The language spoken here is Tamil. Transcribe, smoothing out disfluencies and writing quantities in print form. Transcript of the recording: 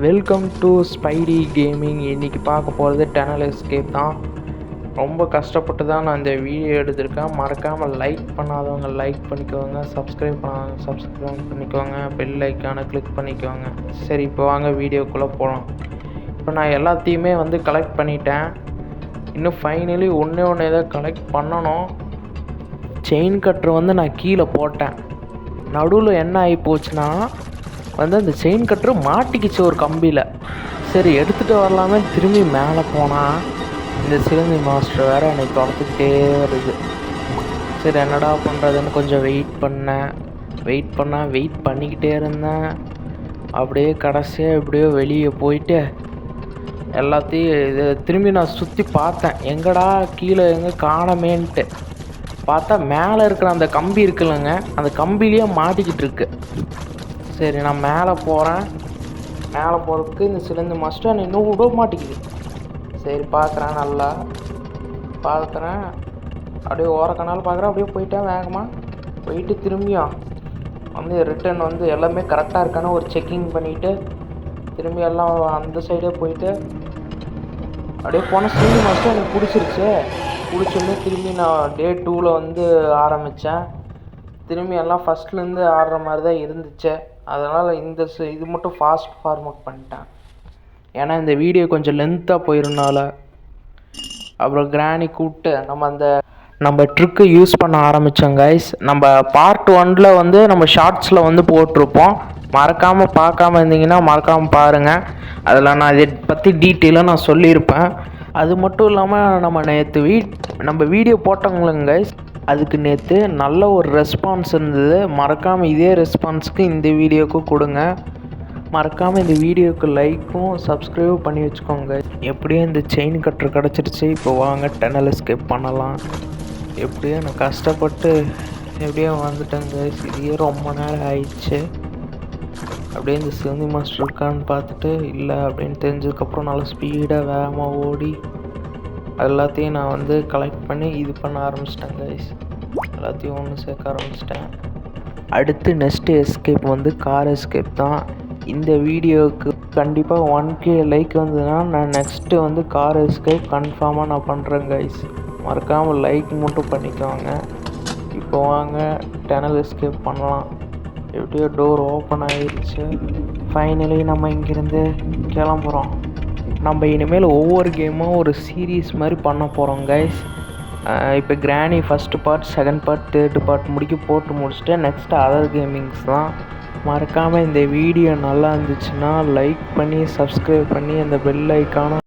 Welcome to Spidey gaming. இன்றைக்கி பார்க்க போகிறது டனல் எஸ்கேப் தான். ரொம்ப கஷ்டப்பட்டு தான் நான் இந்த வீடியோ எடுத்திருக்கேன். மறக்காமல் லைக் பண்ணாதவங்க லைக் பண்ணிக்கோங்க, சப்ஸ்கிரைப் பண்ணாதவங்க சப்ஸ்கிரைப் பண்ணிக்கோங்க, பெல் ஐக்கானை கிளிக் பண்ணிக்கோங்க. சரி, இப்போ வாங்க வீடியோக்குள்ளே போகலாம். இப்போ நான் எல்லாத்தையுமே கலெக்ட் பண்ணிட்டேன். இன்னும் ஃபைனலி ஒன்று தான் கலெக்ட் பண்ணணும். செயின் கட்டர் நான் கீழே போட்டேன். நடுவில் என்ன ஆகி போச்சுன்னா அந்த செயின் கட்டரு மாட்டிக்கிச்சு ஒரு கம்பியில். சரி, எடுத்துகிட்டு வரலாமே திரும்பி மேலே போனால் இந்த சிலந்தி மாஸ்டர் வேறு என்னை துரத்துக்கிட்டே வருது. சரி, என்னடா பண்ணுறதுன்னு கொஞ்சம் வெயிட் பண்ணிக்கிட்டே இருந்தேன். அப்படியே கடைசியாக எப்படியோ வெளியே போயிட்டு எல்லாத்தையும் இது திரும்பி நான் சுற்றி பார்த்தேன். எங்கடா கீழே எங்கே காணமேன்ட்டு பார்த்தா மேலே இருக்கிற அந்த கம்பி இருக்குல்லங்க, அந்த கம்பிலேயே மாட்டிக்கிட்டு இருக்கு. சரி, நான் மேலே போகிறதுக்கு இந்த சிலந்தி மாஸ்டர் இன்னும் விட மாட்டேங்குது. சரி, நல்லா பார்க்குறேன். அப்படியே ஓரக்கனால் பார்க்குறேன். அப்படியே போயிட்டேன். வேகமாக போயிட்டு திரும்பியும் ரிட்டன் எல்லாமே கரெக்டாக இருக்கான்னு ஒரு செக்கிங் பண்ணிவிட்டு திரும்பி எல்லாம் அந்த சைடே போயிட்டு அப்படியே போனால் சிலந்தி மாஸ்டர் எனக்கு பிடிச்சோன்னே திரும்பி நான் டே 2ல் ஆரம்பித்தேன். திரும்பி எல்லாம் ஃபஸ்ட்லேருந்து ஆடுற மாதிரி தான் இருந்துச்சு. அதனால் இது மட்டும் ஃபாஸ்ட் ஃபார்மட் பண்ணிட்டேன். ஏன்னா இந்த வீடியோ கொஞ்சம் லென்த்தாக போயிருந்தால. அப்புறம் கிராணி கூப்பிட்டு நம்ம ட்ரிக்கு யூஸ் பண்ண ஆரம்பித்தோம் கைஸ். நம்ம பார்ட் 1ல் நம்ம ஷார்ட்ஸில் போட்டிருப்போம். மறக்காமல் பார்க்காம இருந்தீங்கன்னா மறக்காமல் பாருங்கள். அதில் நான் இதை பற்றி டீட்டெயிலாக நான் சொல்லியிருப்பேன். அது மட்டும் இல்லாமல் நம்ம வீடியோ போட்டோங்களுங்க கைஸ், அதுக்கு நேற்று நல்ல ஒரு ரெஸ்பான்ஸ் இருந்தது. மறக்காமல் இதே ரெஸ்பான்ஸுக்கு இந்த வீடியோவுக்கு கொடுங்க. மறக்காமல் இந்த வீடியோவுக்கு லைக்கும் சப்ஸ்கிரைபும் பண்ணி வச்சுக்கோங்க. எப்படியும் இந்த செயின் கட்டர் கிடச்சிருச்சு. இப்போ வாங்க டனல் எஸ்கேப் பண்ணலாம். எப்படியோ நான் கஷ்டப்பட்டு எப்படியோ வந்துட்டேங்க. இதே ரொம்ப நேரம் ஆயிடுச்சு. அப்படியே இந்த சிலந்தி மாஸ்டர் இருக்கான்னு பார்த்துட்டு இல்லை அப்படின்னு தெரிஞ்சதுக்கப்புறம் நல்லா ஸ்பீடாக வேகமாக ஓடி எல்லாத்தையும் நான் கலெக்ட் பண்ணி இது பண்ண ஆரம்பிச்சிட்டேன் கைஸ். எல்லாத்தையும் ஒன்று சேர்க்க ஆரம்பிச்சிட்டேன். அடுத்து நெக்ஸ்ட் எஸ்கேப் கார் எஸ்கேப் தான். இந்த வீடியோவுக்கு கண்டிப்பாக 1K லைக் வந்ததுன்னா நான் நெக்ஸ்ட்டு கார் எஸ்கேப் கன்ஃபார்மாக நான் பண்ணுறேன் கைஸ். மறக்காமல் லைக் மட்டும் பண்ணிக்கோங்க. இப்போ வாங்க டனல் எஸ்கேப் பண்ணலாம். எப்படியோ டோர் ஓப்பன் ஆகிடுச்சு. ஃபைனலி நம்ம இங்கேருந்து கிளம்புறோம். நம்ம இனிமேல் ஒவ்வொரு கேமும் ஒரு சீரீஸ் மாதிரி பண்ண போகிறோம் கைஸ். இப்போ கிராணி first part, second part, third part முடிச்சுட்டு நெக்ஸ்ட்டு அதர் கேமிங்ஸ் தான். மறக்காமல் இந்த வீடியோ நல்லா இருந்துச்சுன்னா லைக் பண்ணி சப்ஸ்கிரைப் பண்ணி அந்த பெல் ஐக்கான